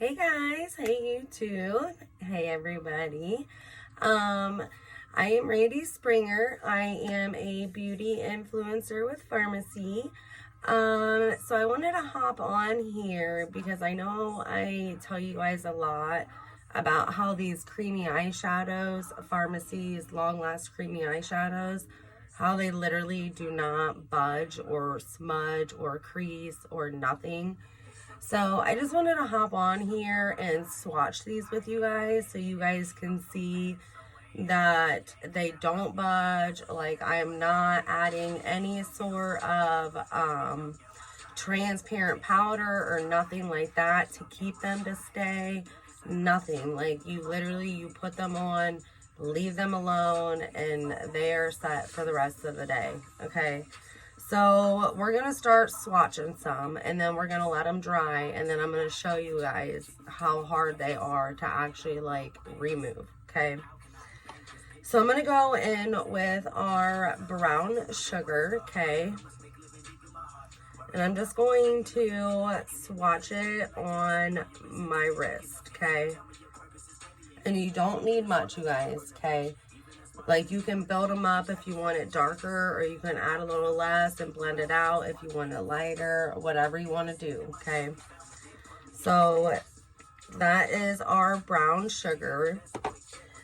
Hey guys, hey YouTube, hey everybody. I am Randy Springer. I am a beauty influencer with FARMASi. So I wanted to hop on here because I know I tell you guys a lot about how these creamy eyeshadows, FARMASi's Long Last Creamy Eyeshadows, how they literally do not budge or smudge or crease or nothing. So I just wanted to hop on here and swatch these with you guys so you guys can see that they don't budge. Like, I am not adding any sort of transparent powder or nothing like that to keep them to stay. Nothing. Like, you put them on, leave them alone, and they're set for the rest of the day. Okay. So we're going to start swatching some, and then we're going to let them dry, and then I'm going to show you guys how hard they are to actually like remove. Okay. So I'm going to go in with our brown sugar. Okay. And I'm just going to swatch it on my wrist. Okay. And you don't need much, you guys. Okay. Like, you can build them up if you want it darker, or you can add a little less and blend it out if you want it lighter, whatever you want to do, okay? So that is our brown sugar.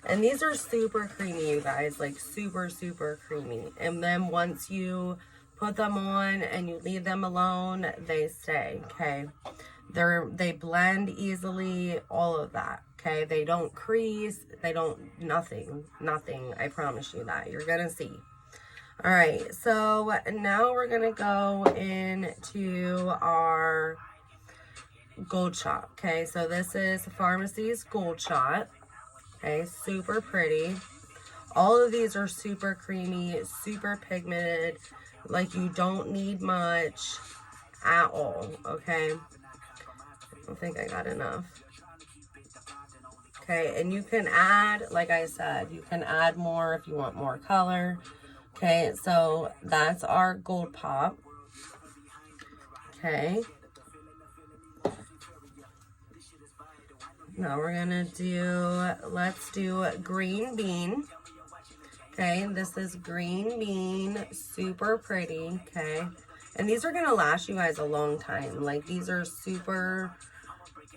And these are super creamy, you guys, like super, super creamy. And then once you put them on and you leave them alone, they stay, okay? They blend easily, all of that. Okay, they don't crease, they don't, nothing, I promise you that. You're gonna see. All right, so now we're gonna go into our Gold Shot. Okay, so this is FARMASi's Gold Shot. Okay, super pretty. All of these are super creamy, super pigmented. Like, you don't need much at all, okay? I don't think I got enough. Okay, and you can add, like I said, you can add more if you want more color. Okay, so that's our gold pop. Okay. Now we're gonna let's do green bean. Okay, this is green bean, super pretty, okay? And these are gonna last you guys a long time. Like, these are super,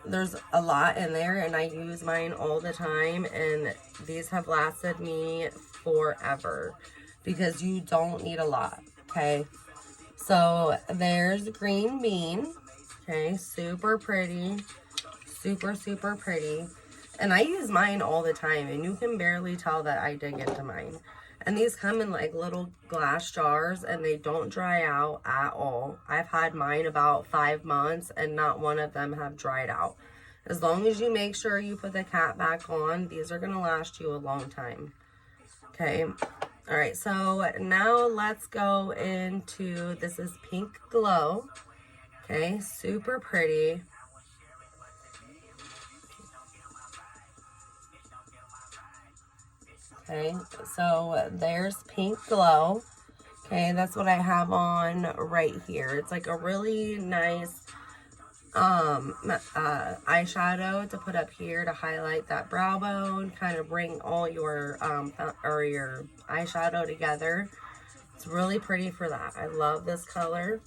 there's a lot in there, and I use mine all the time, and these have lasted me forever because you don't need a lot. Okay, so there's green bean. Okay, super pretty, super, super pretty. And I use mine all the time, and you can barely tell that I dig into mine. And these come in like little glass jars, and they don't dry out at all. I've had mine about 5 months, and not one of them have dried out. As long as you make sure you put the cap back on, these are going to last you a long time. Okay. All right. So now let's go into, this is Pink Glow. Okay. Super pretty. Okay, so there's Pink Glow. Okay, that's what I have on right here. It's like a really nice eyeshadow to put up here to highlight that brow bone, kind of bring all your your eyeshadow together. It's really pretty for that. I love this color.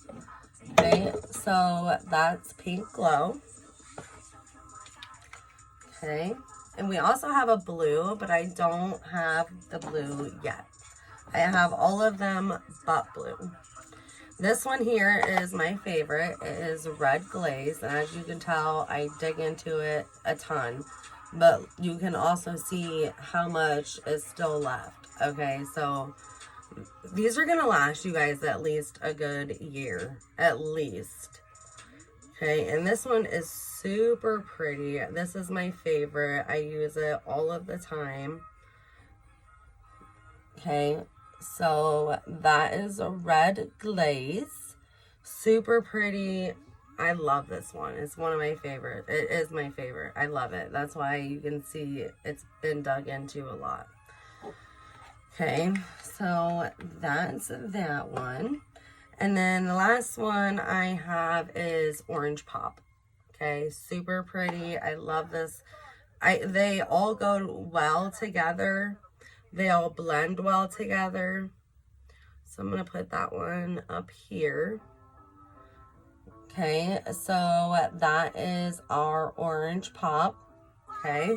Okay, so that's Pink Glow. Okay. And we also have a blue, but I don't have the blue yet. I have all of them but blue. This one here is my favorite. It is Red Glaze, and as you can tell, I dig into it a ton. But you can also see how much is still left. Okay, so these are going to last you guys at least a good year. At least. Okay, and this one is super pretty. This is my favorite. I use it all of the time. Okay, so that is a Red Glaze. Super pretty. I love this one. It's one of my favorite. It is my favorite. I love it. That's why you can see it's been dug into a lot. Okay, so that's that one. And then the last one I have is Orange Pop. Okay, super pretty. I love this. They all go well together. They all blend well together. So I'm going to put that one up here. Okay, so that is our orange pop. Okay.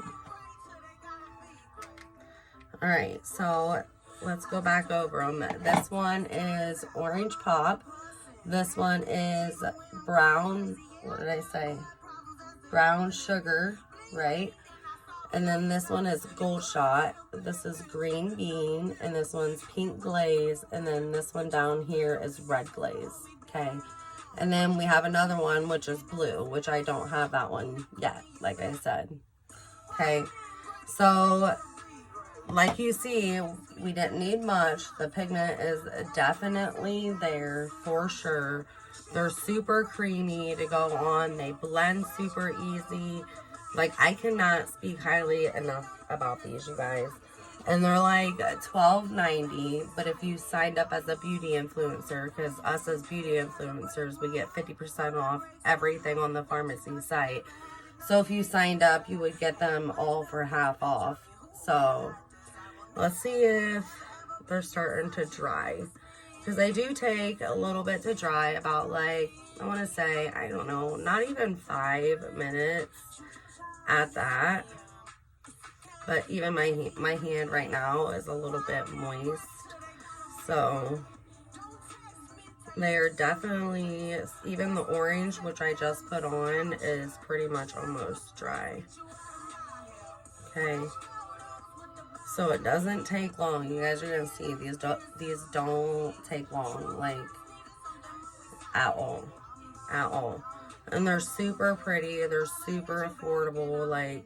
All right, so let's go back over them. This one is orange pop. This one is brown, what did I say? Brown sugar, right? And then this one is gold shot. This is green bean. And this one's pink glaze. And then this one down here is red glaze. Okay. And then we have another one, which is blue, which I don't have that one yet, like I said. Okay. So, like you see, we didn't need much. The pigment is definitely there for sure. They're super creamy to go on. They blend super easy. Like, I cannot speak highly enough about these, you guys. And they're like $12.90, but if you signed up as a beauty influencer, because us as beauty influencers, we get 50% off everything on the FARMASi site. So if you signed up, you would get them all for half off. So let's see if they're starting to dry. Because they do take a little bit to dry, about like, I want to say, I don't know, not even 5 minutes at that. But even my hand right now is a little bit moist. So they are definitely, even the orange, which I just put on, is pretty much almost dry. Okay. So it doesn't take long. You guys are going to see these don't take long, like, at all. At all. And they're super pretty. They're super affordable. Like,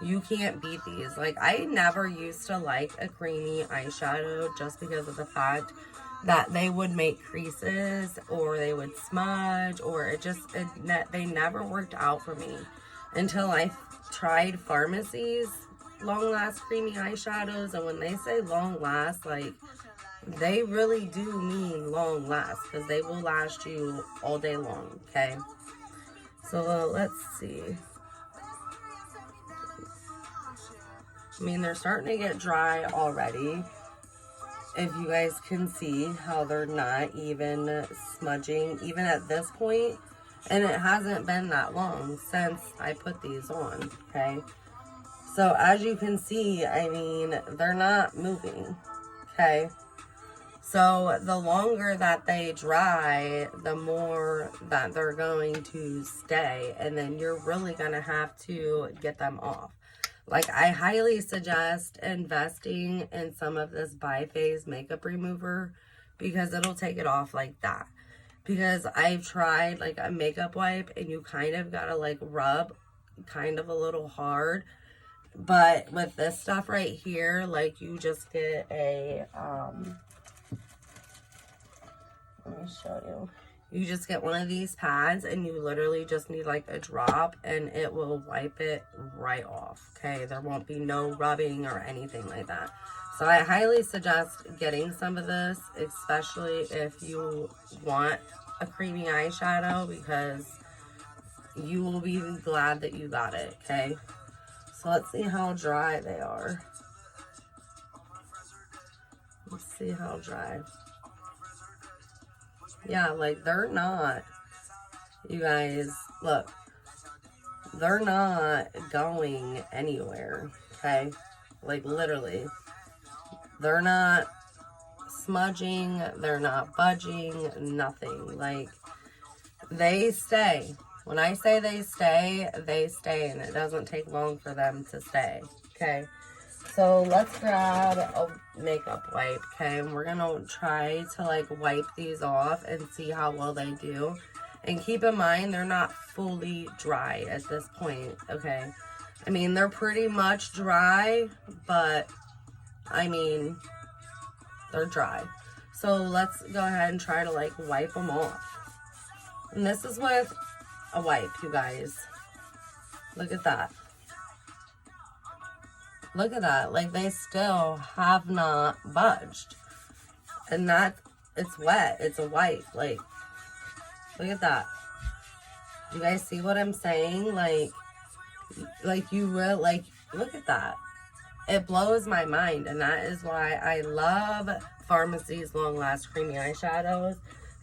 you can't beat these. Like, I never used to like a creamy eyeshadow just because of the fact that they would make creases or they would smudge, or they never worked out for me until I tried FARMASi's long last creamy eyeshadows. And when they say long last, like, they really do mean long last, because they will last you all day long. Okay, so let's see. I mean, they're starting to get dry already. If you guys can see how they're not even smudging, even at this point. And it hasn't been that long since I put these on, okay? So as you can see, I mean, they're not moving, okay? So the longer that they dry, the more that they're going to stay. And then you're really going to have to get them off. Like, I highly suggest investing in some of this Bi-Phase makeup remover, because it'll take it off like that. Because I've tried like a makeup wipe, and you kind of gotta like rub kind of a little hard. But with this stuff right here, like, you just get a, let me show you. You just get one of these pads, and you literally just need like a drop, and it will wipe it right off, okay? There won't be no rubbing or anything like that. So I highly suggest getting some of this, especially if you want a creamy eyeshadow, because you will be glad that you got it, okay? So let's see how dry they are. Let's see how dry. Yeah, like, they're not, you guys, look, they're not going anywhere, okay? Like, literally, they're not smudging, they're not budging, nothing. Like, they stay. When I say they stay, and it doesn't take long for them to stay, okay? So let's grab a makeup wipe, okay? And we're going to try to, like, wipe these off and see how well they do. And keep in mind, they're not fully dry at this point, okay? I mean, they're pretty much dry, but, I mean, they're dry. So let's go ahead and try to, like, wipe them off. And this is with a wipe, you guys. Look at that. Look at that. Like, they still have not budged. And that, it's wet. It's a wipe. Like, look at that. You guys see what I'm saying? Like you will, like, look at that. It blows my mind, and that is why I love FARMASi's Long Last Creamy Eyeshadows.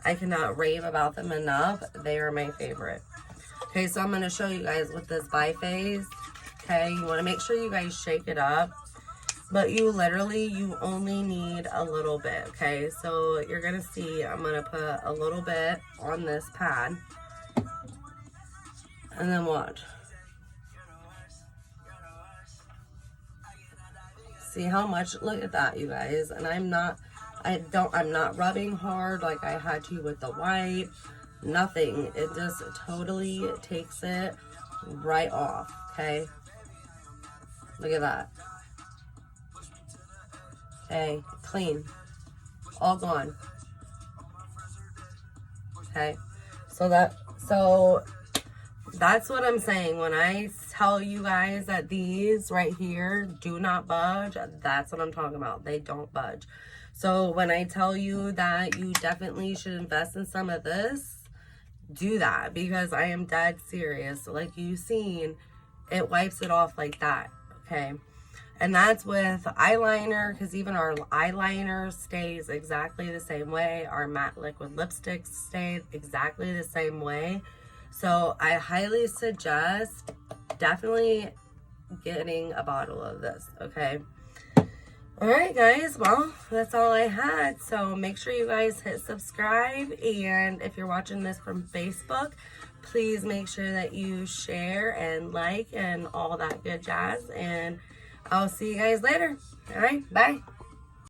I cannot rave about them enough. They are my favorite. Okay, so I'm going to show you guys with this biphase. Okay, you want to make sure you guys shake it up. But you only need a little bit, okay? So you're going to see I'm going to put a little bit on this pad. And then watch. See how much? Look at that, you guys. And I'm not rubbing hard like I had to with the white. Nothing. It just totally takes it right off, okay? Look at that. Okay, clean. All gone. Okay. So that's what I'm saying. When I tell you guys that these right here do not budge, that's what I'm talking about. They don't budge. So when I tell you that you definitely should invest in some of this, do that, because I am dead serious. Like you've seen, it wipes it off like that, okay? And that's with eyeliner, because even our eyeliner stays exactly the same way. Our matte liquid lipsticks stay exactly the same way. So I highly suggest definitely getting a bottle of this, okay? All right, guys, well, that's all I had. So make sure you guys hit subscribe. And if you're watching this from Facebook, please make sure that you share and like and all that good jazz. And I'll see you guys later. All right, bye.